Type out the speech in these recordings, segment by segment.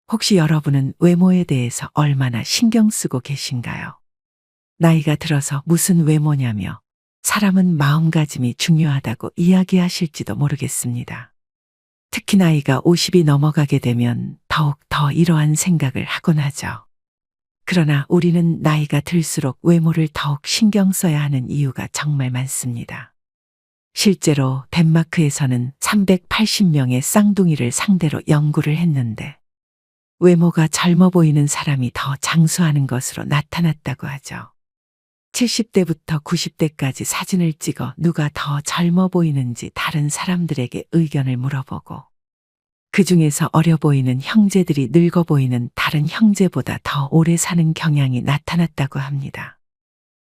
혹시 여러분은 외모에 대해서 얼마나 신경 쓰고 계신가요? 나이가 들어서 무슨 외모냐며 사람은 마음가짐이 중요하다고 이야기하실지도 모르겠습니다. 특히 나이가 50이 넘어가게 되면 더욱 더 이러한 생각을 하곤 하죠. 그러나 우리는 나이가 들수록 외모를 더욱 신경 써야 하는 이유가 정말 많습니다. 실제로 덴마크에서는 380명의 쌍둥이를 상대로 연구를 했는데 외모가 젊어 보이는 사람이 더 장수하는 것으로 나타났다고 하죠. 70대부터 90대까지 사진을 찍어 누가 더 젊어 보이는지 다른 사람들에게 의견을 물어보고 그 중에서 어려 보이는 형제들이 늙어 보이는 다른 형제보다 더 오래 사는 경향이 나타났다고 합니다.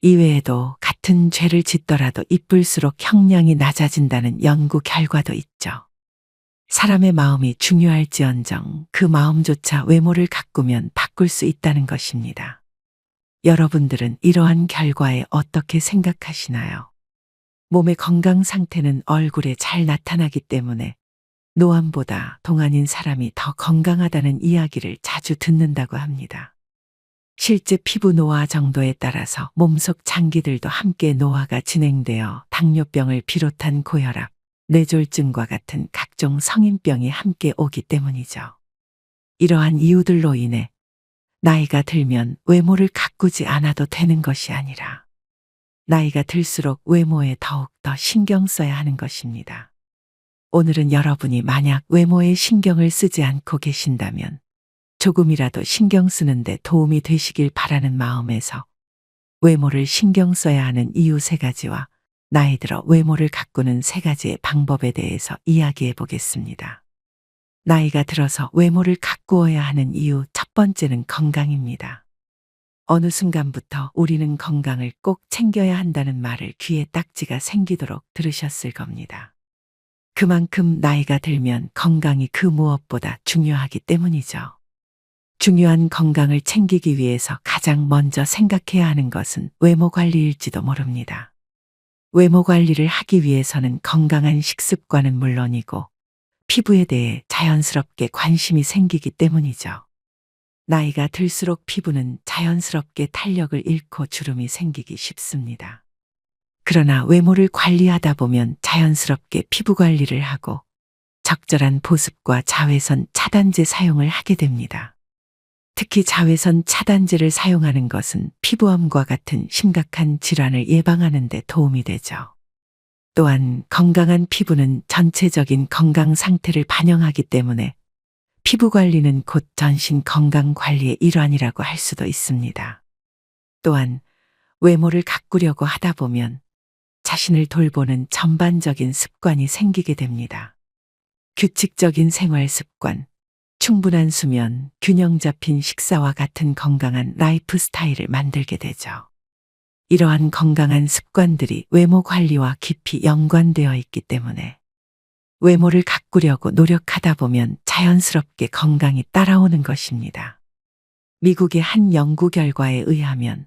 이외에도 같은 죄를 짓더라도 이쁠수록 형량이 낮아진다는 연구 결과도 있죠. 사람의 마음이 중요할지언정 그 마음조차 외모를 가꾸면 바꿀 수 있다는 것입니다. 여러분들은 이러한 결과에 어떻게 생각하시나요? 몸의 건강 상태는 얼굴에 잘 나타나기 때문에 노안보다 동안인 사람이 더 건강하다는 이야기를 자주 듣는다고 합니다. 실제 피부 노화 정도에 따라서 몸속 장기들도 함께 노화가 진행되어 당뇨병을 비롯한 고혈압, 뇌졸중과 같은 각종 성인병이 함께 오기 때문이죠. 이러한 이유들로 인해 나이가 들면 외모를 가꾸지 않아도 되는 것이 아니라 나이가 들수록 외모에 더욱 더 신경 써야 하는 것입니다. 오늘은 여러분이 만약 외모에 신경을 쓰지 않고 계신다면 조금이라도 신경 쓰는데 도움이 되시길 바라는 마음에서 외모를 신경 써야 하는 이유 3가지와 나이 들어 외모를 가꾸는 3가지의 방법에 대해서 이야기해 보겠습니다. 나이가 들어서 외모를 가꾸어야 하는 이유 첫 번째는 건강입니다. 어느 순간부터 우리는 건강을 꼭 챙겨야 한다는 말을 귀에 딱지가 생기도록 들으셨을 겁니다. 그만큼 나이가 들면 건강이 그 무엇보다 중요하기 때문이죠. 중요한 건강을 챙기기 위해서 가장 먼저 생각해야 하는 것은 외모 관리일지도 모릅니다. 외모 관리를 하기 위해서는 건강한 식습관은 물론이고 피부에 대해 자연스럽게 관심이 생기기 때문이죠. 나이가 들수록 피부는 자연스럽게 탄력을 잃고 주름이 생기기 쉽습니다. 그러나 외모를 관리하다 보면 자연스럽게 피부 관리를 하고 적절한 보습과 자외선 차단제 사용을 하게 됩니다. 특히 자외선 차단제를 사용하는 것은 피부암과 같은 심각한 질환을 예방하는 데 도움이 되죠. 또한 건강한 피부는 전체적인 건강 상태를 반영하기 때문에 피부 관리는 곧 전신 건강 관리의 일환이라고 할 수도 있습니다. 또한 외모를 가꾸려고 하다 보면 자신을 돌보는 전반적인 습관이 생기게 됩니다. 규칙적인 생활 습관, 충분한 수면, 균형 잡힌 식사와 같은 건강한 라이프 스타일을 만들게 되죠. 이러한 건강한 습관들이 외모 관리와 깊이 연관되어 있기 때문에 외모를 가꾸려고 노력하다 보면 자연스럽게 건강이 따라오는 것입니다. 미국의 한 연구 결과에 의하면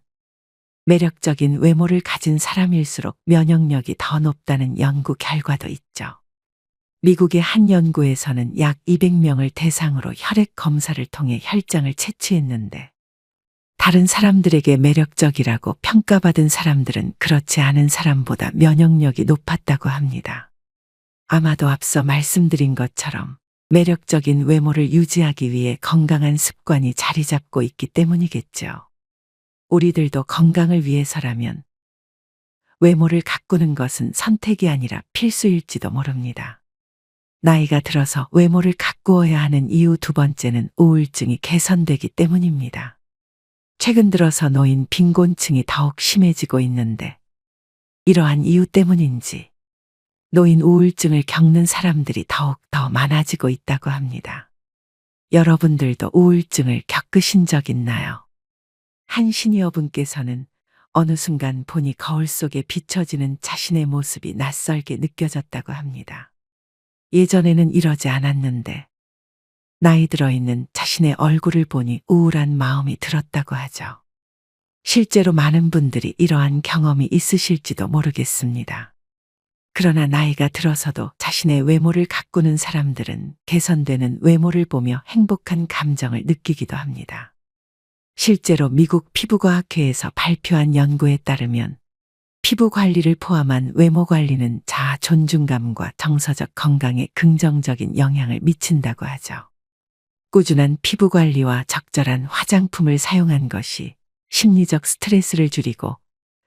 매력적인 외모를 가진 사람일수록 면역력이 더 높다는 연구 결과도 있죠. 미국의 한 연구에서는 약 200명을 대상으로 혈액 검사를 통해 혈장을 채취했는데 다른 사람들에게 매력적이라고 평가받은 사람들은 그렇지 않은 사람보다 면역력이 높았다고 합니다. 아마도 앞서 말씀드린 것처럼 매력적인 외모를 유지하기 위해 건강한 습관이 자리 잡고 있기 때문이겠죠. 우리들도 건강을 위해서라면 외모를 가꾸는 것은 선택이 아니라 필수일지도 모릅니다. 나이가 들어서 외모를 가꾸어야 하는 이유 2번째는 우울증이 개선되기 때문입니다. 최근 들어서 노인 빈곤층이 더욱 심해지고 있는데 이러한 이유 때문인지 노인 우울증을 겪는 사람들이 더욱 더 많아지고 있다고 합니다. 여러분들도 우울증을 겪으신 적 있나요? 한 시니어분께서는 어느 순간 보니 거울 속에 비춰지는 자신의 모습이 낯설게 느껴졌다고 합니다. 예전에는 이러지 않았는데 나이 들어 있는 자신의 얼굴을 보니 우울한 마음이 들었다고 하죠. 실제로 많은 분들이 이러한 경험이 있으실지도 모르겠습니다. 그러나 나이가 들어서도 자신의 자신의 외모를 가꾸는 사람들은 개선되는 외모를 보며 행복한 감정을 느끼기도 합니다. 실제로 미국 피부과학회에서 발표한 연구에 따르면 피부 관리를 포함한 외모 관리는 자아 존중감과 정서적 건강에 긍정적인 영향을 미친다고 하죠. 꾸준한 피부 관리와 적절한 화장품을 사용한 것이 심리적 스트레스를 줄이고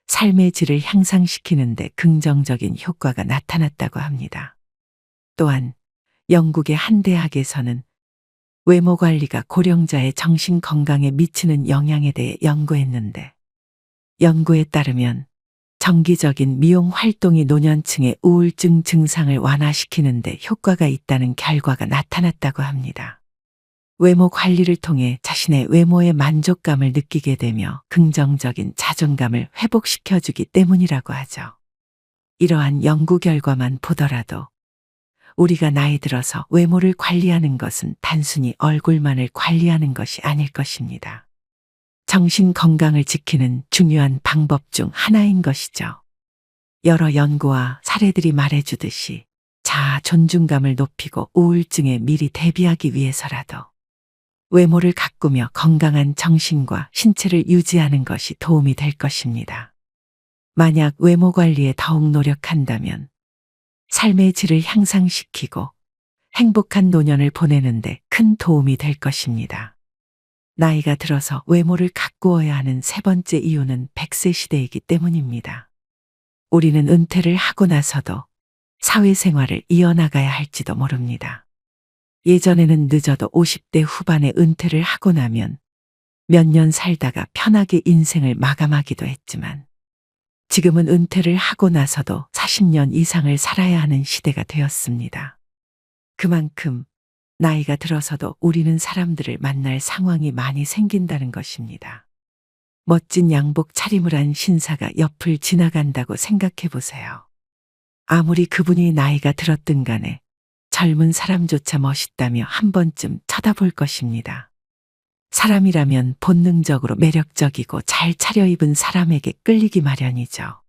삶의 질을 향상시키는 데 긍정적인 효과가 나타났다고 합니다. 또한 영국의 한 대학에서는 외모 관리가 고령자의 정신 건강에 미치는 영향에 대해 연구했는데, 연구에 따르면 정기적인 미용 활동이 노년층의 우울증 증상을 완화시키는 데 효과가 있다는 결과가 나타났다고 합니다. 외모 관리를 통해 자신의 외모에 만족감을 느끼게 되며 긍정적인 자존감을 회복시켜주기 때문이라고 하죠. 이러한 연구 결과만 보더라도 우리가 나이 들어서 외모를 관리하는 것은 단순히 얼굴만을 관리하는 것이 아닐 것입니다. 정신 건강을 지키는 중요한 방법 중 하나인 것이죠. 여러 연구와 사례들이 말해주듯이 자아 존중감을 높이고 우울증에 미리 대비하기 위해서라도 외모를 가꾸며 건강한 정신과 신체를 유지하는 것이 도움이 될 것입니다. 만약 외모 관리에 더욱 노력한다면 삶의 질을 향상시키고 행복한 노년을 보내는데 큰 도움이 될 것입니다. 나이가 들어서 외모를 가꾸어야 하는 세 번째 이유는 100세 시대이기 때문입니다. 우리는 은퇴를 하고 나서도 사회생활을 이어나가야 할지도 모릅니다. 예전에는 늦어도 50대 후반에 은퇴를 하고 나면 몇 년 살다가 편하게 인생을 마감하기도 했지만, 지금은 은퇴를 하고 나서도 40년 이상을 살아야 하는 시대가 되었습니다. 그만큼 나이가 들어서도 우리는 사람들을 만날 상황이 많이 생긴다는 것입니다. 멋진 양복 차림을 한 신사가 옆을 지나간다고 생각해 보세요. 아무리 그분이 나이가 들었든 간에 젊은 사람조차 멋있다며 한 번쯤 쳐다볼 것입니다. 사람이라면 본능적으로 매력적이고 잘 차려입은 사람에게 끌리기 마련이죠.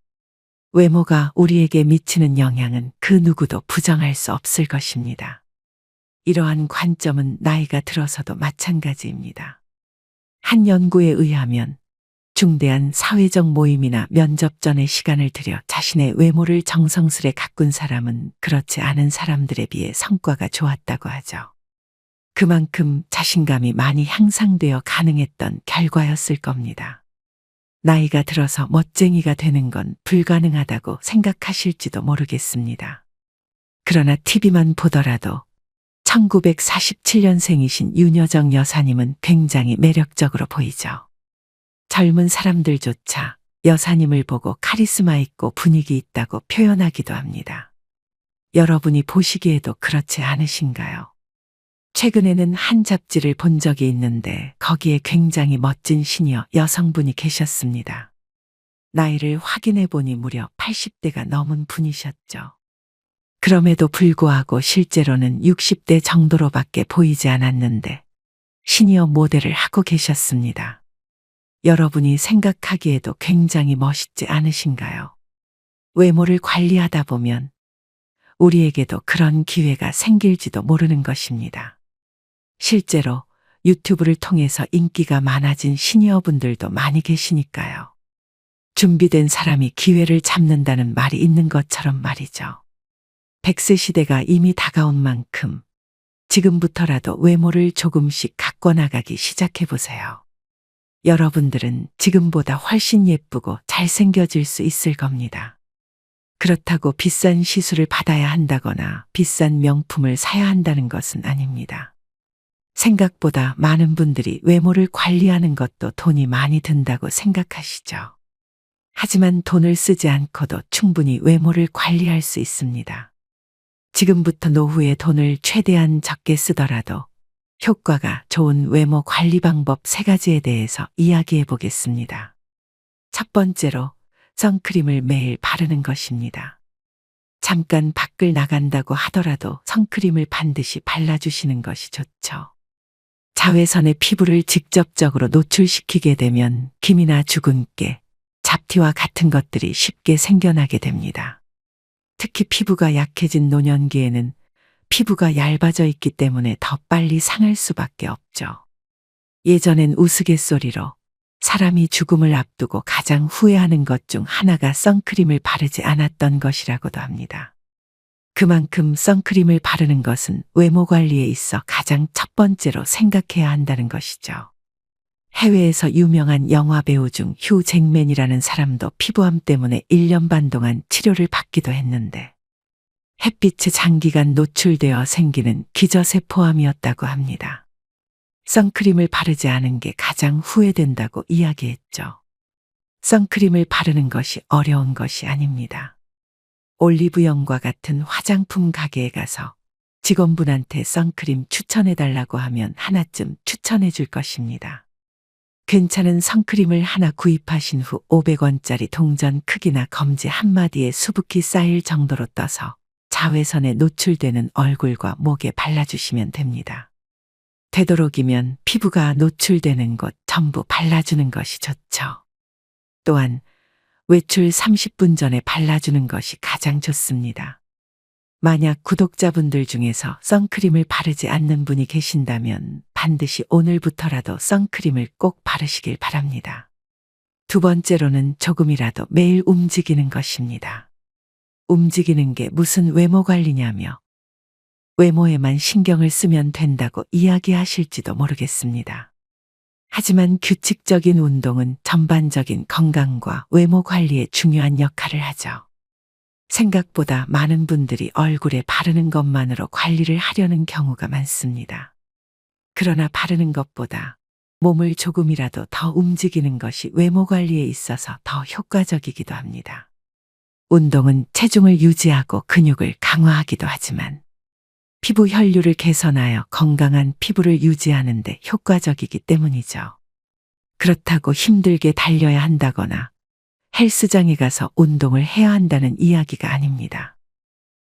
외모가 우리에게 미치는 영향은 그 누구도 부정할 수 없을 것입니다. 이러한 관점은 나이가 들어서도 마찬가지입니다. 한 연구에 의하면 중대한 사회적 모임이나 면접 전에 시간을 들여 자신의 외모를 정성스레 가꾼 사람은 그렇지 않은 사람들에 비해 성과가 좋았다고 하죠. 그만큼 자신감이 많이 향상되어 가능했던 결과였을 겁니다. 나이가 들어서 멋쟁이가 되는 건 불가능하다고 생각하실지도 모르겠습니다. 그러나 TV만 보더라도 1947년생이신 윤여정 여사님은 굉장히 매력적으로 보이죠. 젊은 사람들조차 여사님을 보고 카리스마 있고 분위기 있다고 표현하기도 합니다. 여러분이 보시기에도 그렇지 않으신가요? 최근에는 한 잡지를 본 적이 있는데 거기에 굉장히 멋진 시니어 여성분이 계셨습니다. 나이를 확인해 보니 무려 80대가 넘은 분이셨죠. 그럼에도 불구하고 실제로는 60대 정도로밖에 보이지 않았는데 시니어 모델을 하고 계셨습니다. 여러분이 생각하기에도 굉장히 멋있지 않으신가요? 외모를 관리하다 보면 우리에게도 그런 기회가 생길지도 모르는 것입니다. 실제로 유튜브를 통해서 인기가 많아진 시니어분들도 많이 계시니까요. 준비된 사람이 기회를 잡는다는 말이 있는 것처럼 말이죠. 100세 시대가 이미 다가온 만큼 지금부터라도 외모를 조금씩 가꿔나가기 시작해 보세요. 여러분들은 지금보다 훨씬 예쁘고 잘생겨질 수 있을 겁니다. 그렇다고 비싼 시술을 받아야 한다거나 비싼 명품을 사야 한다는 것은 아닙니다. 생각보다 많은 분들이 외모를 관리하는 것도 돈이 많이 든다고 생각하시죠. 하지만 돈을 쓰지 않고도 충분히 외모를 관리할 수 있습니다. 지금부터 노후에 돈을 최대한 적게 쓰더라도 효과가 좋은 외모 관리 방법 3가지에 대해서 이야기해 보겠습니다. 첫 번째로 선크림을 매일 바르는 것입니다. 잠깐 밖을 나간다고 하더라도 선크림을 반드시 발라주시는 것이 좋죠. 자외선의 피부를 직접적으로 노출시키게 되면 김이나 주근깨, 잡티와 같은 것들이 쉽게 생겨나게 됩니다. 특히 피부가 약해진 노년기에는 피부가 얇아져 있기 때문에 더 빨리 상할 수밖에 없죠. 예전엔 우스갯소리로 사람이 죽음을 앞두고 가장 후회하는 것 중 하나가 선크림을 바르지 않았던 것이라고도 합니다. 그만큼 선크림을 바르는 것은 외모 관리에 있어 가장 첫 번째로 생각해야 한다는 것이죠. 해외에서 유명한 영화 배우 중 휴 잭맨이라는 사람도 피부암 때문에 1년 반 동안 치료를 받기도 했는데 햇빛에 장기간 노출되어 생기는 기저세포암이었다고 합니다. 선크림을 바르지 않은 게 가장 후회된다고 이야기했죠. 선크림을 바르는 것이 어려운 것이 아닙니다. 올리브영과 같은 화장품 가게에 가서 직원분한테 선크림 추천해달라고 하면 하나쯤 추천해 줄 것입니다. 괜찮은 선크림을 하나 구입하신 후 500원짜리 동전 크기나 검지 한마디에 수북히 쌓일 정도로 떠서 자외선에 노출되는 얼굴과 목에 발라주시면 됩니다. 되도록이면 피부가 노출되는 곳 전부 발라주는 것이 좋죠. 또한 외출 30분 전에 발라주는 것이 가장 좋습니다. 만약 구독자분들 중에서 선크림을 바르지 않는 분이 계신다면 반드시 오늘부터라도 선크림을 꼭 바르시길 바랍니다. 두 번째로는 조금이라도 매일 움직이는 것입니다. 움직이는 게 무슨 외모 관리냐며 외모에만 신경을 쓰면 된다고 이야기하실지도 모르겠습니다. 하지만 규칙적인 운동은 전반적인 건강과 외모 관리에 중요한 역할을 하죠. 생각보다 많은 분들이 얼굴에 바르는 것만으로 관리를 하려는 경우가 많습니다. 그러나 바르는 것보다 몸을 조금이라도 더 움직이는 것이 외모 관리에 있어서 더 효과적이기도 합니다. 운동은 체중을 유지하고 근육을 강화하기도 하지만 피부 혈류를 개선하여 건강한 피부를 유지하는 데 효과적이기 때문이죠. 그렇다고 힘들게 달려야 한다거나 헬스장에 가서 운동을 해야 한다는 이야기가 아닙니다.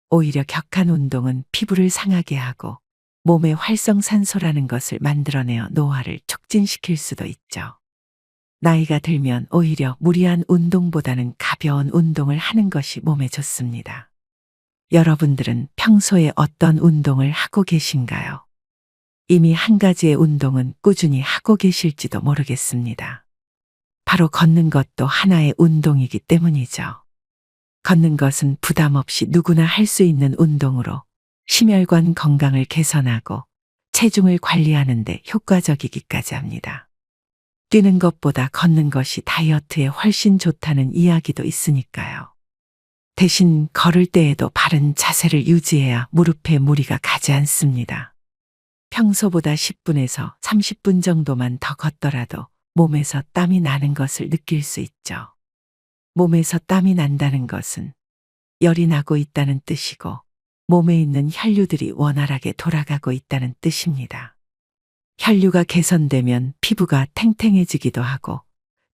오히려 격한 운동은 피부를 상하게 하고 몸에 활성산소라는 것을 만들어내어 노화를 촉진시킬 수도 있죠. 나이가 들면 오히려 무리한 운동보다는 가벼운 운동을 하는 것이 몸에 좋습니다. 여러분들은 평소에 어떤 운동을 하고 계신가요? 이미 한 가지의 운동은 꾸준히 하고 계실지도 모르겠습니다. 바로 걷는 것도 하나의 운동이기 때문이죠. 걷는 것은 부담 없이 누구나 할 수 있는 운동으로 심혈관 건강을 개선하고 체중을 관리하는 데 효과적이기까지 합니다. 뛰는 것보다 걷는 것이 다이어트에 훨씬 좋다는 이야기도 있으니까요. 대신 걸을 때에도 바른 자세를 유지해야 무릎에 무리가 가지 않습니다. 평소보다 10분에서 30분 정도만 더 걷더라도 몸에서 땀이 나는 것을 느낄 수 있죠. 몸에서 땀이 난다는 것은 열이 나고 있다는 뜻이고 몸에 있는 혈류들이 원활하게 돌아가고 있다는 뜻입니다. 혈류가 개선되면 피부가 탱탱해지기도 하고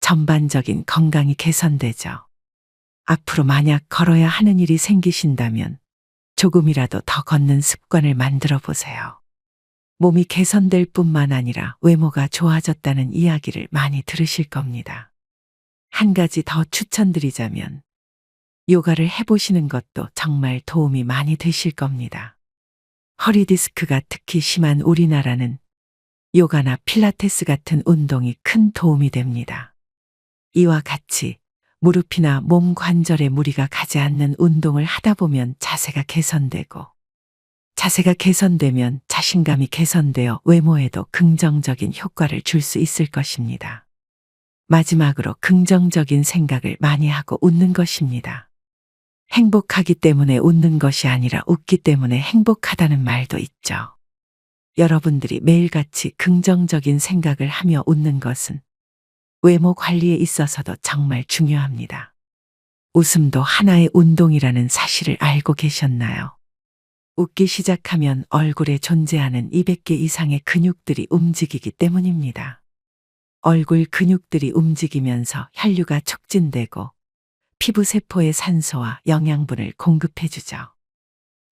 전반적인 건강이 개선되죠. 앞으로 만약 걸어야 하는 일이 생기신다면 조금이라도 더 걷는 습관을 만들어 보세요. 몸이 개선될 뿐만 아니라 외모가 좋아졌다는 이야기를 많이 들으실 겁니다. 한 가지 더 추천드리자면 요가를 해보시는 것도 정말 도움이 많이 되실 겁니다. 허리 디스크가 특히 심한 우리나라는 요가나 필라테스 같은 운동이 큰 도움이 됩니다. 이와 같이 무릎이나 몸 관절에 무리가 가지 않는 운동을 하다 보면 자세가 개선되고 자세가 개선되면 자신감이 개선되어 외모에도 긍정적인 효과를 줄 수 있을 것입니다. 마지막으로 긍정적인 생각을 많이 하고 웃는 것입니다. 행복하기 때문에 웃는 것이 아니라 웃기 때문에 행복하다는 말도 있죠. 여러분들이 매일같이 긍정적인 생각을 하며 웃는 것은 외모 관리에 있어서도 정말 중요합니다. 웃음도 하나의 운동이라는 사실을 알고 계셨나요? 웃기 시작하면 얼굴에 존재하는 200개 이상의 근육들이 움직이기 때문입니다. 얼굴 근육들이 움직이면서 혈류가 촉진되고 피부세포에 산소와 영양분을 공급해주죠.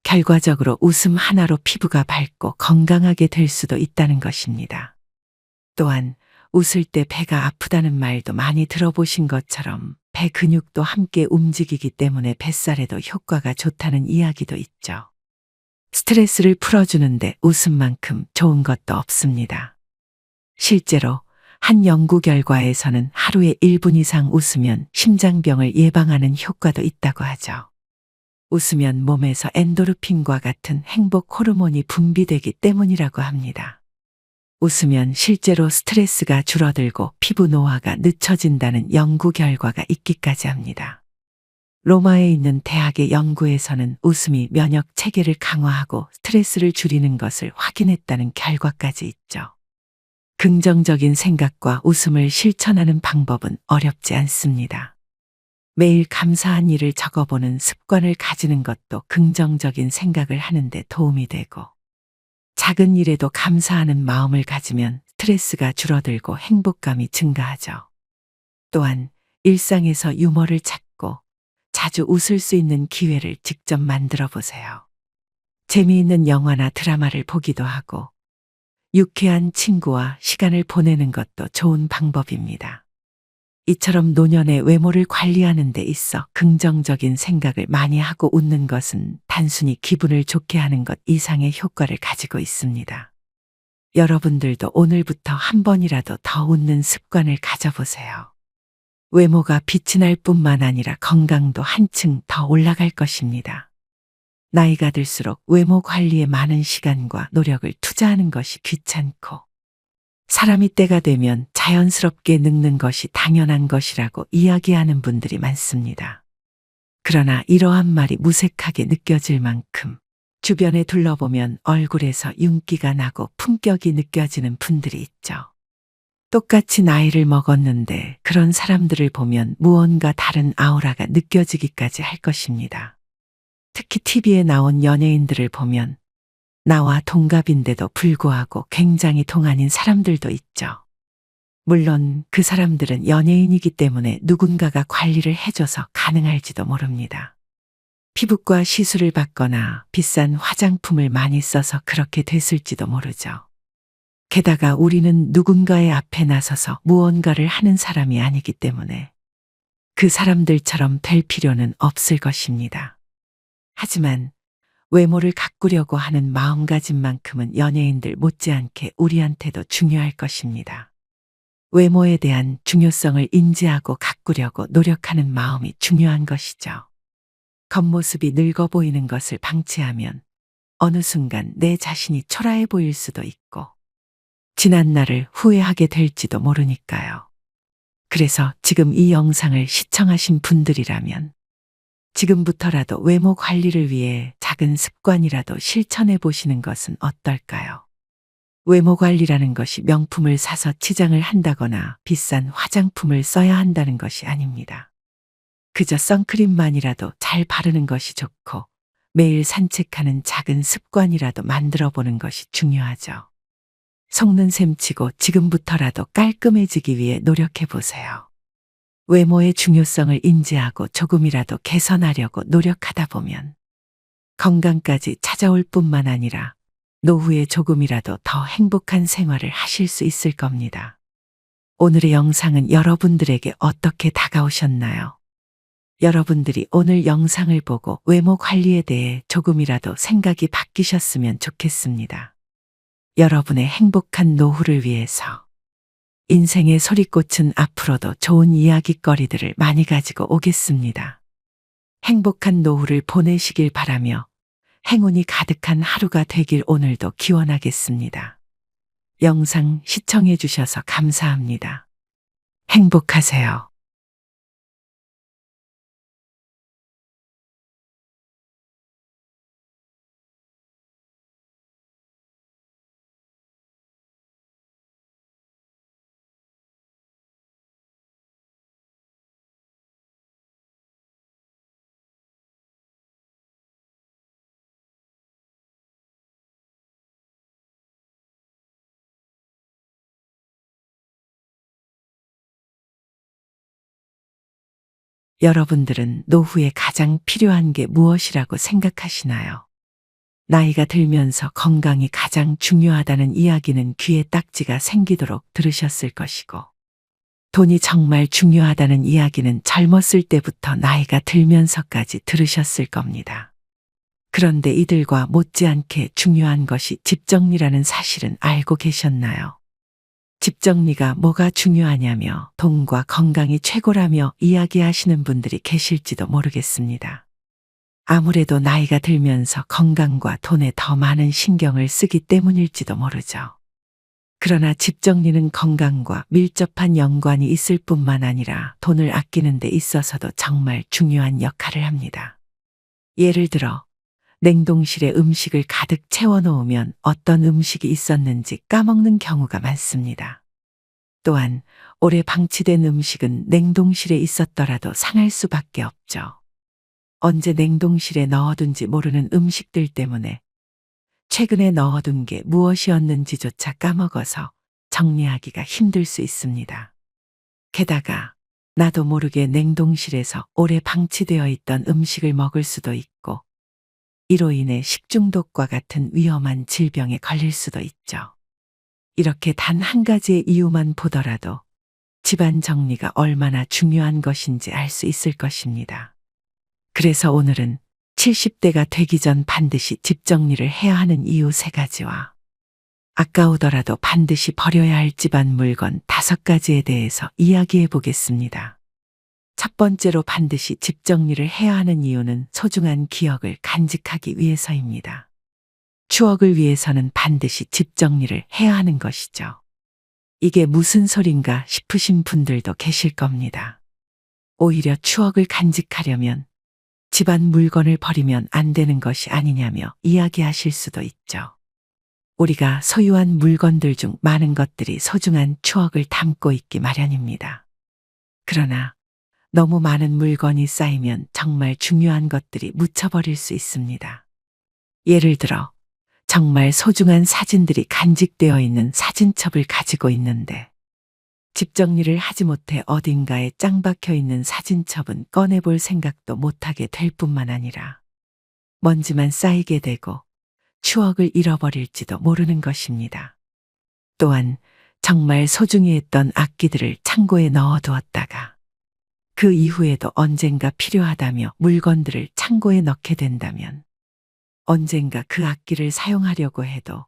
결과적으로 웃음 하나로 피부가 밝고 건강하게 될 수도 있다는 것입니다. 또한 웃을 때 배가 아프다는 말도 많이 들어보신 것처럼 배 근육도 함께 움직이기 때문에 뱃살에도 효과가 좋다는 이야기도 있죠. 스트레스를 풀어주는데 웃음만큼 좋은 것도 없습니다. 실제로 한 연구 결과에서는 하루에 1분 이상 웃으면 심장병을 예방하는 효과도 있다고 하죠. 웃으면 몸에서 엔도르핀과 같은 행복 호르몬이 분비되기 때문이라고 합니다. 웃으면 실제로 스트레스가 줄어들고 피부 노화가 늦춰진다는 연구 결과가 있기까지 합니다. 로마에 있는 대학의 연구에서는 웃음이 면역 체계를 강화하고 스트레스를 줄이는 것을 확인했다는 결과까지 있죠. 긍정적인 생각과 웃음을 실천하는 방법은 어렵지 않습니다. 매일 감사한 일을 적어보는 습관을 가지는 것도 긍정적인 생각을 하는데 도움이 되고, 작은 일에도 감사하는 마음을 가지면 스트레스가 줄어들고 행복감이 증가하죠. 또한 일상에서 유머를 찾고 자주 웃을 수 있는 기회를 직접 만들어 보세요. 재미있는 영화나 드라마를 보기도 하고, 유쾌한 친구와 시간을 보내는 것도 좋은 방법입니다. 이처럼 노년의 외모를 관리하는 데 있어 긍정적인 생각을 많이 하고 웃는 것은 단순히 기분을 좋게 하는 것 이상의 효과를 가지고 있습니다. 여러분들도 오늘부터 한 번이라도 더 웃는 습관을 가져보세요. 외모가 빛이 날 뿐만 아니라 건강도 한층 더 올라갈 것입니다. 나이가 들수록 외모 관리에 많은 시간과 노력을 투자하는 것이 귀찮고, 사람이 때가 되면 자연스럽게 늙는 것이 당연한 것이라고 이야기하는 분들이 많습니다. 그러나 이러한 말이 무색하게 느껴질 만큼 주변에 둘러보면 얼굴에서 윤기가 나고 품격이 느껴지는 분들이 있죠. 똑같이 나이를 먹었는데 그런 사람들을 보면 무언가 다른 아우라가 느껴지기까지 할 것입니다. 특히 TV에 나온 연예인들을 보면 나와 동갑인데도 불구하고 굉장히 동안인 사람들도 있죠. 물론 그 사람들은 연예인이기 때문에 누군가가 관리를 해줘서 가능할지도 모릅니다. 피부과 시술을 받거나 비싼 화장품을 많이 써서 그렇게 됐을지도 모르죠. 게다가 우리는 누군가의 앞에 나서서 무언가를 하는 사람이 아니기 때문에 그 사람들처럼 될 필요는 없을 것입니다. 하지만 외모를 가꾸려고 하는 마음가짐만큼은 연예인들 못지않게 우리한테도 중요할 것입니다. 외모에 대한 중요성을 인지하고 가꾸려고 노력하는 마음이 중요한 것이죠. 겉모습이 늙어 보이는 것을 방치하면 어느 순간 내 자신이 초라해 보일 수도 있고, 지난 날을 후회하게 될지도 모르니까요. 그래서 지금 이 영상을 시청하신 분들이라면 지금부터라도 외모 관리를 위해 작은 습관이라도 실천해 보시는 것은 어떨까요? 외모 관리라는 것이 명품을 사서 치장을 한다거나 비싼 화장품을 써야 한다는 것이 아닙니다. 그저 선크림만이라도 잘 바르는 것이 좋고, 매일 산책하는 작은 습관이라도 만들어 보는 것이 중요하죠. 속는 셈치고 지금부터라도 깔끔해지기 위해 노력해 보세요. 외모의 중요성을 인지하고 조금이라도 개선하려고 노력하다 보면 건강까지 찾아올 뿐만 아니라 노후에 조금이라도 더 행복한 생활을 하실 수 있을 겁니다. 오늘의 영상은 여러분들에게 어떻게 다가오셨나요? 여러분들이 오늘 영상을 보고 외모 관리에 대해 조금이라도 생각이 바뀌셨으면 좋겠습니다. 여러분의 행복한 노후를 위해서 인생의 소리꽃은 앞으로도 좋은 이야깃거리들을 많이 가지고 오겠습니다. 행복한 노후를 보내시길 바라며 행운이 가득한 하루가 되길 오늘도 기원하겠습니다. 영상 시청해 주셔서 감사합니다. 행복하세요. 여러분들은 노후에 가장 필요한 게 무엇이라고 생각하시나요? 나이가 들면서 건강이 가장 중요하다는 이야기는 귀에 딱지가 생기도록 들으셨을 것이고, 돈이 정말 중요하다는 이야기는 젊었을 때부터 나이가 들면서까지 들으셨을 겁니다. 그런데 이들과 못지않게 중요한 것이 집 정리라는 사실은 알고 계셨나요? 집 정리가 뭐가 중요하냐며 돈과 건강이 최고라며 이야기하시는 분들이 계실지도 모르겠습니다. 아무래도 나이가 들면서 건강과 돈에 더 많은 신경을 쓰기 때문일지도 모르죠. 그러나 집 정리는 건강과 밀접한 연관이 있을 뿐만 아니라 돈을 아끼는 데 있어서도 정말 중요한 역할을 합니다. 예를 들어 냉동실에 음식을 가득 채워놓으면 어떤 음식이 있었는지 까먹는 경우가 많습니다. 또한 오래 방치된 음식은 냉동실에 있었더라도 상할 수밖에 없죠. 언제 냉동실에 넣어둔지 모르는 음식들 때문에 최근에 넣어둔 게 무엇이었는지조차 까먹어서 정리하기가 힘들 수 있습니다. 게다가 나도 모르게 냉동실에서 오래 방치되어 있던 음식을 먹을 수도 있고, 이로 인해 식중독과 같은 위험한 질병에 걸릴 수도 있죠. 이렇게 단 한 가지의 이유만 보더라도 집안 정리가 얼마나 중요한 것인지 알 수 있을 것입니다. 그래서 오늘은 70대가 되기 전 반드시 집 정리를 해야 하는 이유 3가지와 아까우더라도 반드시 버려야 할 집안 물건 5가지에 대해서 이야기해 보겠습니다. 첫 번째로 반드시 집 정리를 해야 하는 이유는 소중한 기억을 간직하기 위해서입니다. 추억을 위해서는 반드시 집 정리를 해야 하는 것이죠. 이게 무슨 소린가 싶으신 분들도 계실 겁니다. 오히려 추억을 간직하려면 집안 물건을 버리면 안 되는 것이 아니냐며 이야기하실 수도 있죠. 우리가 소유한 물건들 중 많은 것들이 소중한 추억을 담고 있기 마련입니다. 그러나 너무 많은 물건이 쌓이면 정말 중요한 것들이 묻혀버릴 수 있습니다. 예를 들어 정말 소중한 사진들이 간직되어 있는 사진첩을 가지고 있는데 집 정리를 하지 못해 어딘가에 짱 박혀 있는 사진첩은 꺼내볼 생각도 못하게 될 뿐만 아니라 먼지만 쌓이게 되고 추억을 잃어버릴지도 모르는 것입니다. 또한 정말 소중히 했던 악기들을 창고에 넣어두었다가 그 이후에도 언젠가 필요하다며 물건들을 창고에 넣게 된다면 언젠가 그 악기를 사용하려고 해도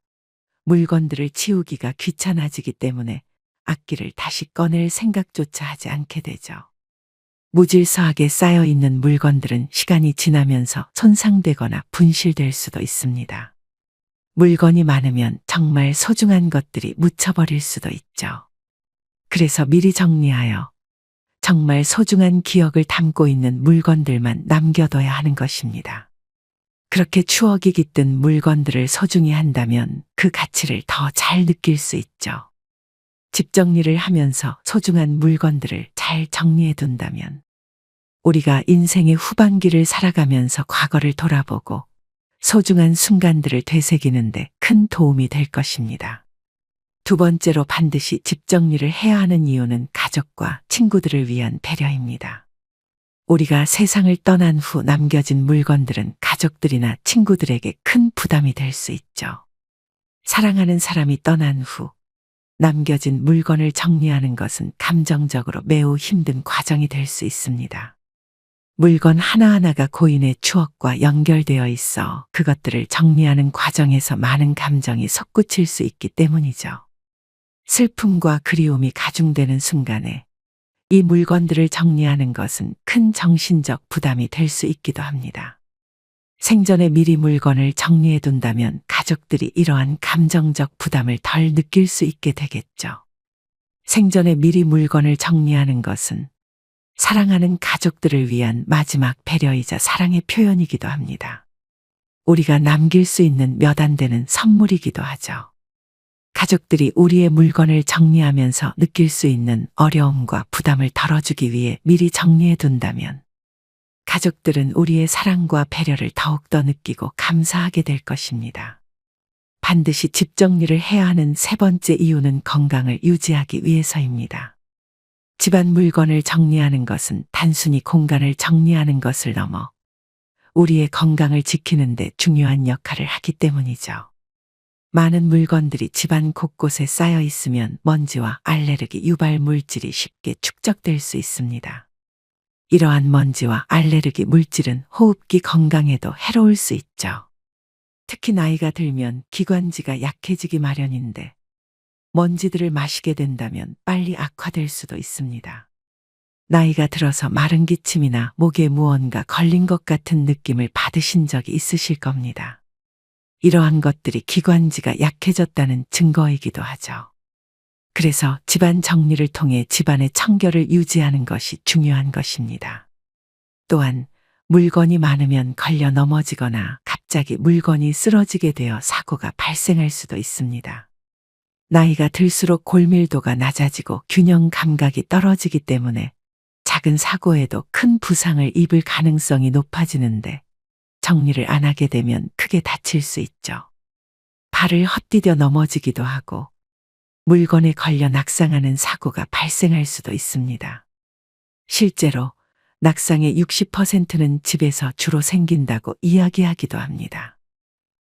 물건들을 치우기가 귀찮아지기 때문에 악기를 다시 꺼낼 생각조차 하지 않게 되죠. 무질서하게 쌓여있는 물건들은 시간이 지나면서 손상되거나 분실될 수도 있습니다. 물건이 많으면 정말 소중한 것들이 묻혀버릴 수도 있죠. 그래서 미리 정리하여 정말 소중한 기억을 담고 있는 물건들만 남겨둬야 하는 것입니다. 그렇게 추억이 깃든 물건들을 소중히 한다면 그 가치를 더 잘 느낄 수 있죠. 집 정리를 하면서 소중한 물건들을 잘 정리해 둔다면 우리가 인생의 후반기를 살아가면서 과거를 돌아보고 소중한 순간들을 되새기는데 큰 도움이 될 것입니다. 두 번째로 반드시 집 정리를 해야 하는 이유는 가족과 친구들을 위한 배려입니다. 우리가 세상을 떠난 후 남겨진 물건들은 가족들이나 친구들에게 큰 부담이 될 수 있죠. 사랑하는 사람이 떠난 후 남겨진 물건을 정리하는 것은 감정적으로 매우 힘든 과정이 될 수 있습니다. 물건 하나하나가 고인의 추억과 연결되어 있어 그것들을 정리하는 과정에서 많은 감정이 솟구칠 수 있기 때문이죠. 슬픔과 그리움이 가중되는 순간에 이 물건들을 정리하는 것은 큰 정신적 부담이 될 수 있기도 합니다. 생전에 미리 물건을 정리해 둔다면 가족들이 이러한 감정적 부담을 덜 느낄 수 있게 되겠죠. 생전에 미리 물건을 정리하는 것은 사랑하는 가족들을 위한 마지막 배려이자 사랑의 표현이기도 합니다. 우리가 남길 수 있는 몇 안 되는 선물이기도 하죠. 가족들이 우리의 물건을 정리하면서 느낄 수 있는 어려움과 부담을 덜어주기 위해 미리 정리해 둔다면 가족들은 우리의 사랑과 배려를 더욱더 느끼고 감사하게 될 것입니다. 반드시 집 정리를 해야 하는 3번째 이유는 건강을 유지하기 위해서입니다. 집안 물건을 정리하는 것은 단순히 공간을 정리하는 것을 넘어 우리의 건강을 지키는 데 중요한 역할을 하기 때문이죠. 많은 물건들이 집안 곳곳에 쌓여 있으면 먼지와 알레르기 유발 물질이 쉽게 축적될 수 있습니다. 이러한 먼지와 알레르기 물질은 호흡기 건강에도 해로울 수 있죠. 특히 나이가 들면 기관지가 약해지기 마련인데 먼지들을 마시게 된다면 빨리 악화될 수도 있습니다. 나이가 들어서 마른 기침이나 목에 무언가 걸린 것 같은 느낌을 받으신 적이 있으실 겁니다. 이러한 것들이 기관지가 약해졌다는 증거이기도 하죠. 그래서 집안 정리를 통해 집안의 청결을 유지하는 것이 중요한 것입니다. 또한 물건이 많으면 걸려 넘어지거나 갑자기 물건이 쓰러지게 되어 사고가 발생할 수도 있습니다. 나이가 들수록 골밀도가 낮아지고 균형 감각이 떨어지기 때문에 작은 사고에도 큰 부상을 입을 가능성이 높아지는데 정리를 안 하게 되면 크게 다칠 수 있죠. 발을 헛디뎌 넘어지기도 하고 물건에 걸려 낙상하는 사고가 발생할 수도 있습니다. 실제로 낙상의 60%는 집에서 주로 생긴다고 이야기하기도 합니다.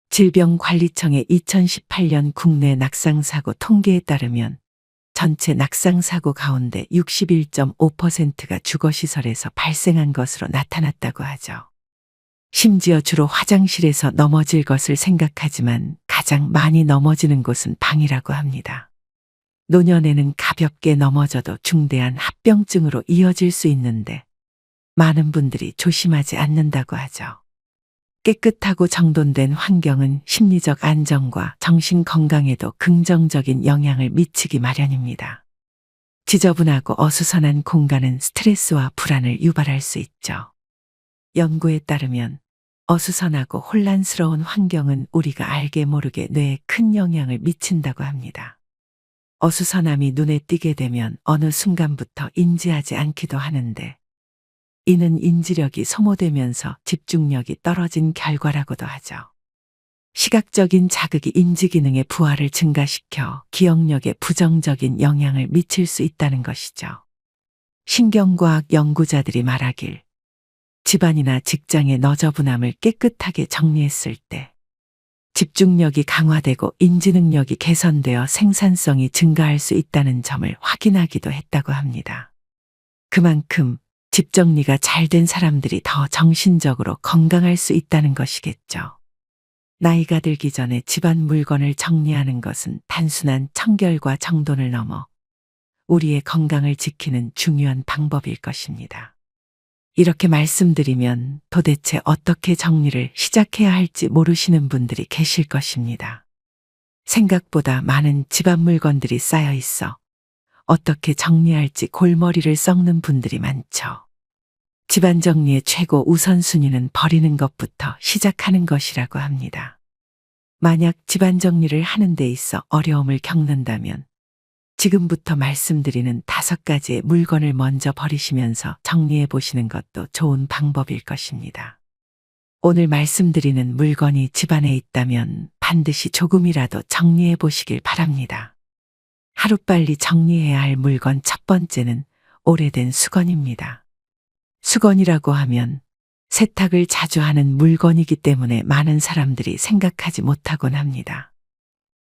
질병관리청의 2018년 국내 낙상사고 통계에 따르면 전체 낙상사고 가운데 61.5%가 주거시설에서 발생한 것으로 나타났다고 하죠. 심지어 주로 화장실에서 넘어질 것을 생각하지만 가장 많이 넘어지는 곳은 방이라고 합니다. 노년에는 가볍게 넘어져도 중대한 합병증으로 이어질 수 있는데 많은 분들이 조심하지 않는다고 하죠. 깨끗하고 정돈된 환경은 심리적 안정과 정신 건강에도 긍정적인 영향을 미치기 마련입니다. 지저분하고 어수선한 공간은 스트레스와 불안을 유발할 수 있죠. 연구에 따르면 어수선하고 혼란스러운 환경은 우리가 알게 모르게 뇌에 큰 영향을 미친다고 합니다. 어수선함이 눈에 띄게 되면 어느 순간부터 인지하지 않기도 하는데 이는 인지력이 소모되면서 집중력이 떨어진 결과라고도 하죠. 시각적인 자극이 인지 기능의 부하를 증가시켜 기억력에 부정적인 영향을 미칠 수 있다는 것이죠. 신경과학 연구자들이 말하길 집안이나 직장의 너저분함을 깨끗하게 정리했을 때 집중력이 강화되고 인지 능력이 개선되어 생산성이 증가할 수 있다는 점을 확인하기도 했다고 합니다. 그만큼 집 정리가 잘 된 사람들이 더 정신적으로 건강할 수 있다는 것이겠죠. 나이가 들기 전에 집안 물건을 정리하는 것은 단순한 청결과 정돈을 넘어 우리의 건강을 지키는 중요한 방법일 것입니다. 이렇게 말씀드리면 도대체 어떻게 정리를 시작해야 할지 모르시는 분들이 계실 것입니다. 생각보다 많은 집안 물건들이 쌓여 있어 어떻게 정리할지 골머리를 썩는 분들이 많죠. 집안 정리의 최고 우선순위는 버리는 것부터 시작하는 것이라고 합니다. 만약 집안 정리를 하는 데 있어 어려움을 겪는다면 지금부터 말씀드리는 5가지의 물건을 먼저 버리시면서 정리해 보시는 것도 좋은 방법일 것입니다. 오늘 말씀드리는 물건이 집안에 있다면 반드시 조금이라도 정리해 보시길 바랍니다. 하루빨리 정리해야 할 물건 첫 번째는 오래된 수건입니다. 수건이라고 하면 세탁을 자주 하는 물건이기 때문에 많은 사람들이 생각하지 못하곤 합니다.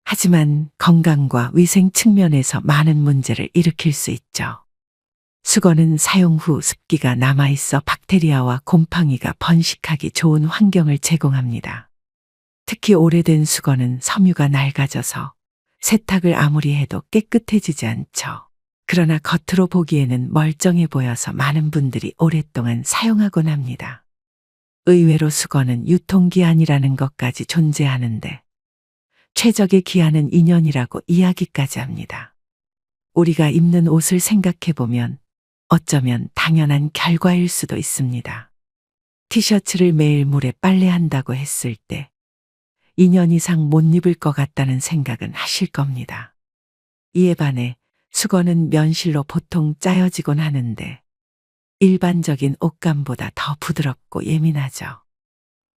하지만 건강과 위생 측면에서 많은 문제를 일으킬 수 있죠. 수건은 사용 후 습기가 남아있어 박테리아와 곰팡이가 번식하기 좋은 환경을 제공합니다. 특히 오래된 수건은 섬유가 낡아져서 세탁을 아무리 해도 깨끗해지지 않죠. 그러나 겉으로 보기에는 멀쩡해 보여서 많은 분들이 오랫동안 사용하곤 합니다. 의외로 수건은 유통기한이라는 것까지 존재하는데 최적의 기한은 2년이라고 이야기까지 합니다. 우리가 입는 옷을 생각해보면 어쩌면 당연한 결과일 수도 있습니다. 티셔츠를 매일 물에 빨래한다고 했을 때 2년 이상 못 입을 것 같다는 생각은 하실 겁니다. 이에 반해 수건은 면실로 보통 짜여지곤 하는데 일반적인 옷감보다 더 부드럽고 예민하죠.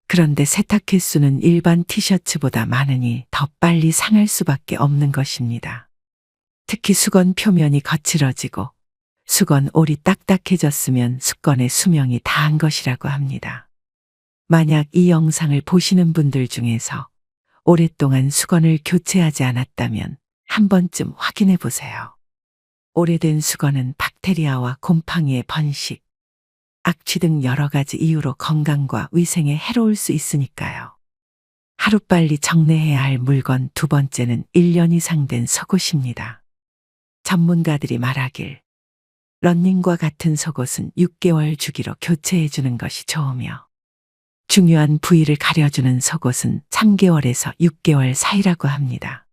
그런데 세탁 횟수는 일반 티셔츠보다 많으니 더 빨리 상할 수밖에 없는 것입니다. 특히 수건 표면이 거칠어지고 수건 올이 딱딱해졌으면 수건의 수명이 다한 것이라고 합니다. 만약 이 영상을 보시는 분들 중에서 오랫동안 수건을 교체하지 않았다면 한 번쯤 확인해 보세요. 오래된 수건은 박테리아와 곰팡이의 번식, 악취 등 여러 가지 이유로 건강과 위생에 해로울 수 있으니까요. 하루빨리 정리해야 할 물건 두 번째는 1년 이상 된 속옷입니다. 전문가들이 말하길 런닝과 같은 속옷은 6개월 주기로 교체해 주는 것이 좋으며 중요한 부위를 가려주는 속옷은 3개월에서 6개월 사이라고 합니다.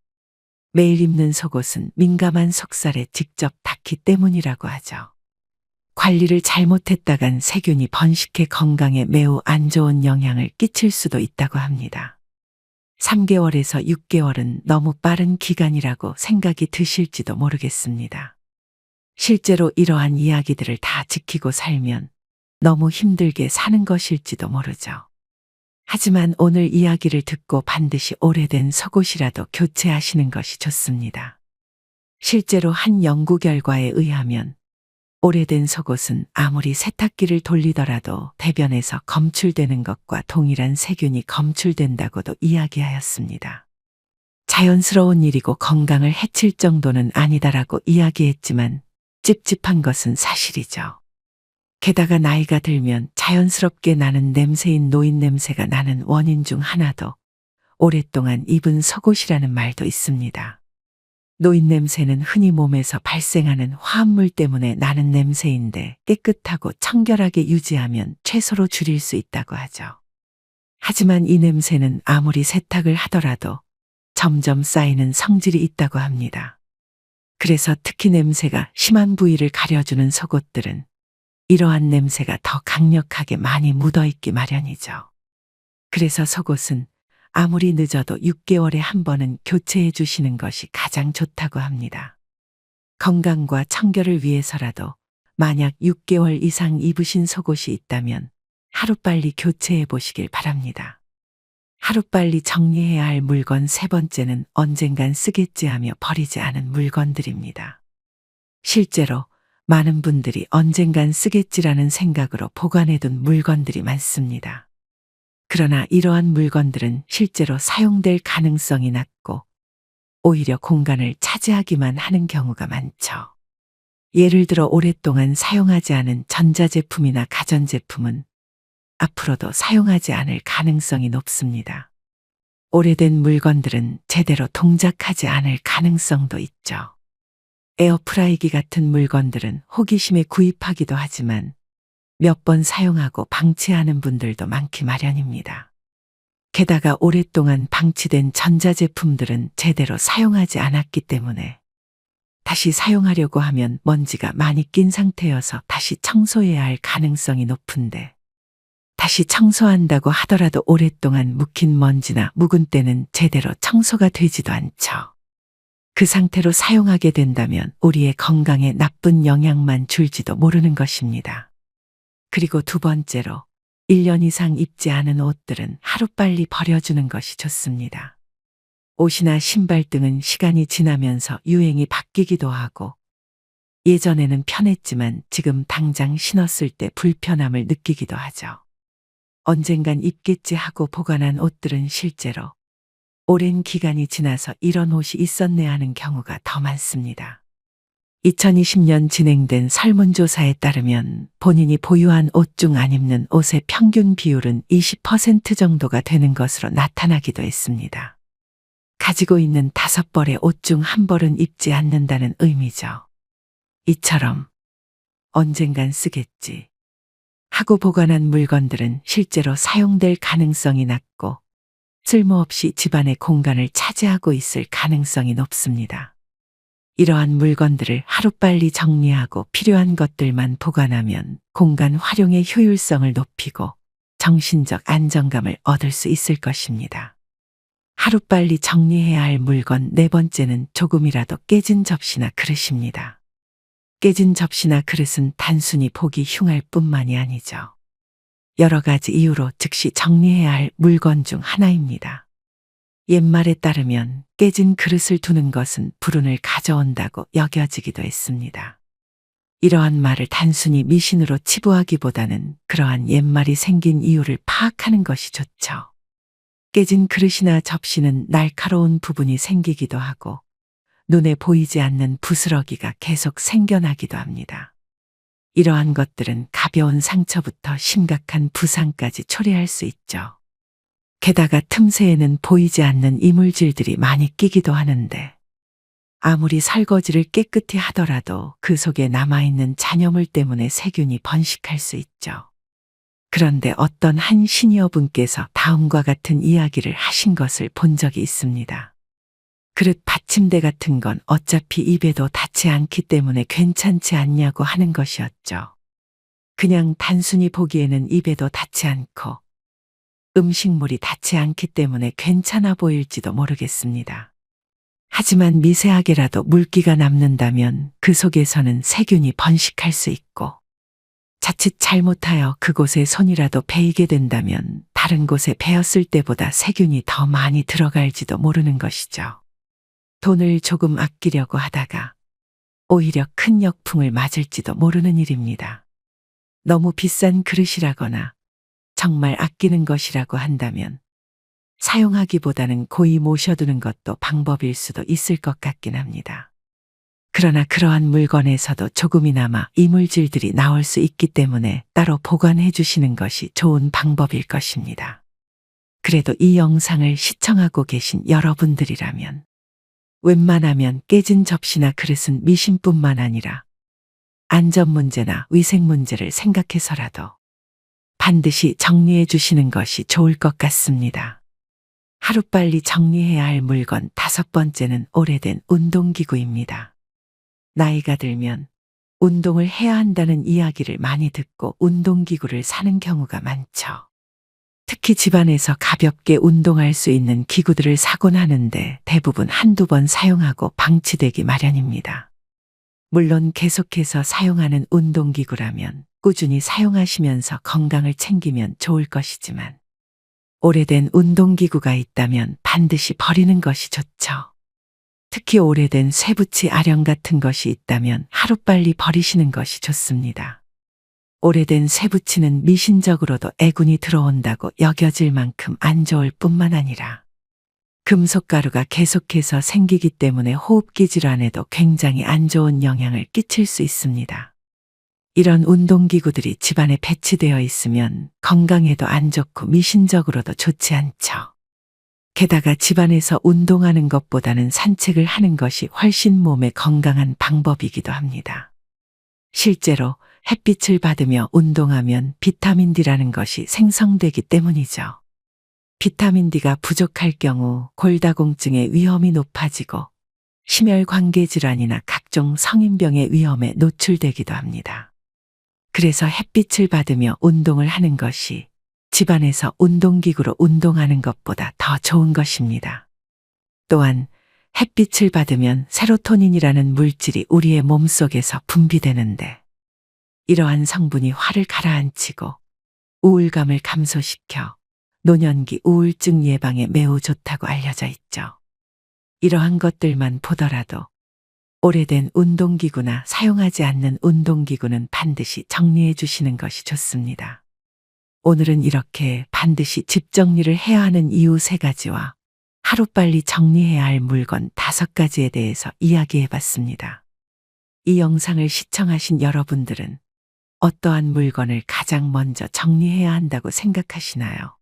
매일 입는 속옷은 민감한 속살에 직접 닿기 때문이라고 하죠. 관리를 잘못했다간 세균이 번식해 건강에 매우 안 좋은 영향을 끼칠 수도 있다고 합니다. 3개월에서 6개월은 너무 빠른 기간이라고 생각이 드실지도 모르겠습니다. 실제로 이러한 이야기들을 다 지키고 살면 너무 힘들게 사는 것일지도 모르죠. 하지만 오늘 이야기를 듣고 반드시 오래된 속옷이라도 교체하시는 것이 좋습니다. 실제로 한 연구 결과에 의하면 오래된 속옷은 아무리 세탁기를 돌리더라도 대변에서 검출되는 것과 동일한 세균이 검출된다고도 이야기하였습니다. 자연스러운 일이고 건강을 해칠 정도는 아니다라고 이야기했지만 찝찝한 것은 사실이죠. 게다가 나이가 들면 자연스럽게 나는 냄새인 노인 냄새가 나는 원인 중 하나도 오랫동안 입은 속옷이라는 말도 있습니다. 노인 냄새는 흔히 몸에서 발생하는 화합물 때문에 나는 냄새인데 깨끗하고 청결하게 유지하면 최소로 줄일 수 있다고 하죠. 하지만 이 냄새는 아무리 세탁을 하더라도 점점 쌓이는 성질이 있다고 합니다. 그래서 특히 냄새가 심한 부위를 가려주는 속옷들은 이러한 냄새가 더 강력하게 많이 묻어있기 마련이죠. 그래서 속옷은 아무리 늦어도 6개월에 한 번은 교체해 주시는 것이 가장 좋다고 합니다. 건강과 청결을 위해서라도 만약 6개월 이상 입으신 속옷이 있다면 하루빨리 교체해 보시길 바랍니다. 하루빨리 정리해야 할 물건 세 번째는 언젠간 쓰겠지 하며 버리지 않은 물건들입니다. 실제로 많은 분들이 언젠간 쓰겠지라는 생각으로 보관해둔 물건들이 많습니다. 그러나 이러한 물건들은 실제로 사용될 가능성이 낮고 오히려 공간을 차지하기만 하는 경우가 많죠. 예를 들어 오랫동안 사용하지 않은 전자제품이나 가전제품은 앞으로도 사용하지 않을 가능성이 높습니다. 오래된 물건들은 제대로 동작하지 않을 가능성도 있죠. 에어프라이기 같은 물건들은 호기심에 구입하기도 하지만 몇 번 사용하고 방치하는 분들도 많기 마련입니다. 게다가 오랫동안 방치된 전자제품들은 제대로 사용하지 않았기 때문에 다시 사용하려고 하면 먼지가 많이 낀 상태여서 다시 청소해야 할 가능성이 높은데 다시 청소한다고 하더라도 오랫동안 묵힌 먼지나 묵은 때는 제대로 청소가 되지도 않죠. 그 상태로 사용하게 된다면 우리의 건강에 나쁜 영향만 줄지도 모르는 것입니다. 그리고 두 번째로 1년 이상 입지 않은 옷들은 하루빨리 버려주는 것이 좋습니다. 옷이나 신발 등은 시간이 지나면서 유행이 바뀌기도 하고 예전에는 편했지만 지금 당장 신었을 때 불편함을 느끼기도 하죠. 언젠간 입겠지 하고 보관한 옷들은 실제로 오랜 기간이 지나서 이런 옷이 있었네 하는 경우가 더 많습니다. 2020년 진행된 설문조사에 따르면 본인이 보유한 옷 중 안 입는 옷의 평균 비율은 20% 정도가 되는 것으로 나타나기도 했습니다. 가지고 있는 5벌의 옷 중 1벌은 입지 않는다는 의미죠. 이처럼 언젠간 쓰겠지 하고 보관한 물건들은 실제로 사용될 가능성이 낮고 쓸모없이 집안의 공간을 차지하고 있을 가능성이 높습니다. 이러한 물건들을 하루빨리 정리하고 필요한 것들만 보관하면 공간 활용의 효율성을 높이고 정신적 안정감을 얻을 수 있을 것입니다. 하루빨리 정리해야 할 물건 네 번째는 조금이라도 깨진 접시나 그릇입니다. 깨진 접시나 그릇은 단순히 보기 흉할 뿐만이 아니죠. 여러 가지 이유로 즉시 정리해야 할 물건 중 하나입니다. 옛말에 따르면 깨진 그릇을 두는 것은 불운을 가져온다고 여겨지기도 했습니다. 이러한 말을 단순히 미신으로 치부하기보다는 그러한 옛말이 생긴 이유를 파악하는 것이 좋죠. 깨진 그릇이나 접시는 날카로운 부분이 생기기도 하고 눈에 보이지 않는 부스러기가 계속 생겨나기도 합니다. 이러한 것들은 가벼운 상처부터 심각한 부상까지 초래할 수 있죠. 게다가 틈새에는 보이지 않는 이물질들이 많이 끼기도 하는데 아무리 설거지를 깨끗이 하더라도 그 속에 남아있는 잔여물 때문에 세균이 번식할 수 있죠. 그런데 어떤 한 시니어분께서 다음과 같은 이야기를 하신 것을 본 적이 있습니다. 그릇 받침대 같은 건 어차피 입에도 닿지 않기 때문에 괜찮지 않냐고 하는 것이었죠. 그냥 단순히 보기에는 입에도 닿지 않고 음식물이 닿지 않기 때문에 괜찮아 보일지도 모르겠습니다. 하지만 미세하게라도 물기가 남는다면 그 속에서는 세균이 번식할 수 있고 자칫 잘못하여 그곳에 손이라도 베이게 된다면 다른 곳에 베었을 때보다 세균이 더 많이 들어갈지도 모르는 것이죠. 돈을 조금 아끼려고 하다가 오히려 큰 역풍을 맞을지도 모르는 일입니다. 너무 비싼 그릇이라거나 정말 아끼는 것이라고 한다면 사용하기보다는 고이 모셔두는 것도 방법일 수도 있을 것 같긴 합니다. 그러나 그러한 물건에서도 조금이나마 이물질들이 나올 수 있기 때문에 따로 보관해 주시는 것이 좋은 방법일 것입니다. 그래도 이 영상을 시청하고 계신 여러분들이라면 웬만하면 깨진 접시나 그릇은 미신뿐만 아니라 안전 문제나 위생 문제를 생각해서라도 반드시 정리해 주시는 것이 좋을 것 같습니다. 하루빨리 정리해야 할 물건 5번째는 오래된 운동기구입니다. 나이가 들면 운동을 해야 한다는 이야기를 많이 듣고 운동기구를 사는 경우가 많죠. 특히 집안에서 가볍게 운동할 수 있는 기구들을 사곤 하는데 대부분 한두 번 사용하고 방치되기 마련입니다. 물론 계속해서 사용하는 운동기구라면 꾸준히 사용하시면서 건강을 챙기면 좋을 것이지만 오래된 운동기구가 있다면 반드시 버리는 것이 좋죠. 특히 오래된 쇠붙이 아령 같은 것이 있다면 하루빨리 버리시는 것이 좋습니다. 오래된 쇠붙이는 미신적으로도 애군이 들어온다고 여겨질 만큼 안 좋을 뿐만 아니라 금속가루가 계속해서 생기기 때문에 호흡기 질환에도 굉장히 안 좋은 영향을 끼칠 수 있습니다. 이런 운동기구들이 집안에 배치되어 있으면 건강에도 안 좋고 미신적으로도 좋지 않죠. 게다가 집안에서 운동하는 것보다는 산책을 하는 것이 훨씬 몸에 건강한 방법이기도 합니다. 실제로 햇빛을 받으며 운동하면 비타민 D라는 것이 생성되기 때문이죠. 비타민 D가 부족할 경우 골다공증의 위험이 높아지고 심혈관계 질환이나 각종 성인병의 위험에 노출되기도 합니다. 그래서 햇빛을 받으며 운동을 하는 것이 집안에서 운동기구로 운동하는 것보다 더 좋은 것입니다. 또한 햇빛을 받으면 세로토닌이라는 물질이 우리의 몸속에서 분비되는데 이러한 성분이 화를 가라앉히고 우울감을 감소시켜 노년기 우울증 예방에 매우 좋다고 알려져 있죠. 이러한 것들만 보더라도 오래된 운동기구나 사용하지 않는 운동기구는 반드시 정리해 주시는 것이 좋습니다. 오늘은 이렇게 반드시 집 정리를 해야 하는 이유 3가지와 하루빨리 정리해야 할 물건 5가지에 대해서 이야기해 봤습니다. 이 영상을 시청하신 여러분들은 어떠한 물건을 가장 먼저 정리해야 한다고 생각하시나요?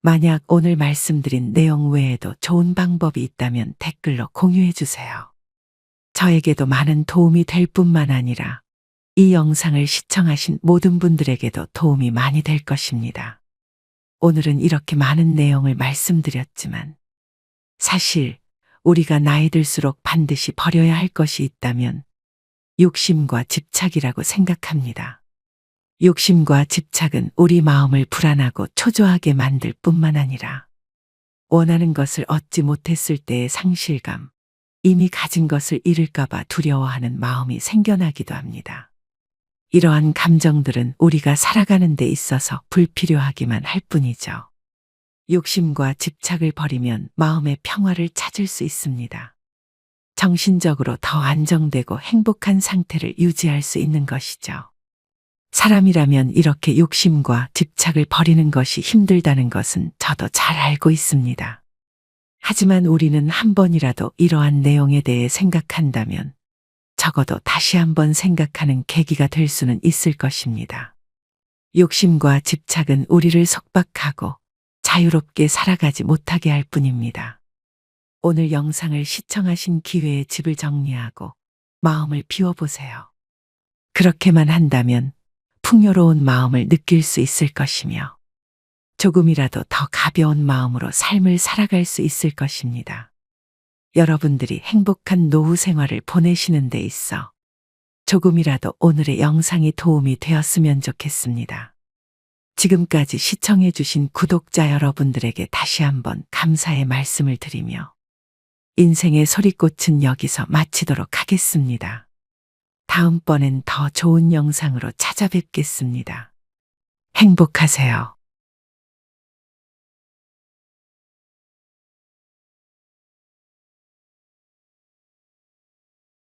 만약 오늘 말씀드린 내용 외에도 좋은 방법이 있다면 댓글로 공유해 주세요. 저에게도 많은 도움이 될 뿐만 아니라 이 영상을 시청하신 모든 분들에게도 도움이 많이 될 것입니다. 오늘은 이렇게 많은 내용을 말씀드렸지만 사실 우리가 나이 들수록 반드시 버려야 할 것이 있다면 욕심과 집착이라고 생각합니다. 욕심과 집착은 우리 마음을 불안하고 초조하게 만들 뿐만 아니라 원하는 것을 얻지 못했을 때의 상실감, 이미 가진 것을 잃을까봐 두려워하는 마음이 생겨나기도 합니다. 이러한 감정들은 우리가 살아가는 데 있어서 불필요하기만 할 뿐이죠. 욕심과 집착을 버리면 마음의 평화를 찾을 수 있습니다. 정신적으로 더 안정되고 행복한 상태를 유지할 수 있는 것이죠. 사람이라면 이렇게 욕심과 집착을 버리는 것이 힘들다는 것은 저도 잘 알고 있습니다. 하지만 우리는 한 번이라도 이러한 내용에 대해 생각한다면 적어도 다시 한번 생각하는 계기가 될 수는 있을 것입니다. 욕심과 집착은 우리를 속박하고 자유롭게 살아가지 못하게 할 뿐입니다. 오늘 영상을 시청하신 기회에 집을 정리하고 마음을 비워보세요. 그렇게만 한다면 풍요로운 마음을 느낄 수 있을 것이며 조금이라도 더 가벼운 마음으로 삶을 살아갈 수 있을 것입니다. 여러분들이 행복한 노후 생활을 보내시는 데 있어 조금이라도 오늘의 영상이 도움이 되었으면 좋겠습니다. 지금까지 시청해주신 구독자 여러분들에게 다시 한번 감사의 말씀을 드리며 인생의 소리꽃은 여기서 마치도록 하겠습니다. 다음번엔 더 좋은 영상으로 찾아뵙겠습니다. 행복하세요.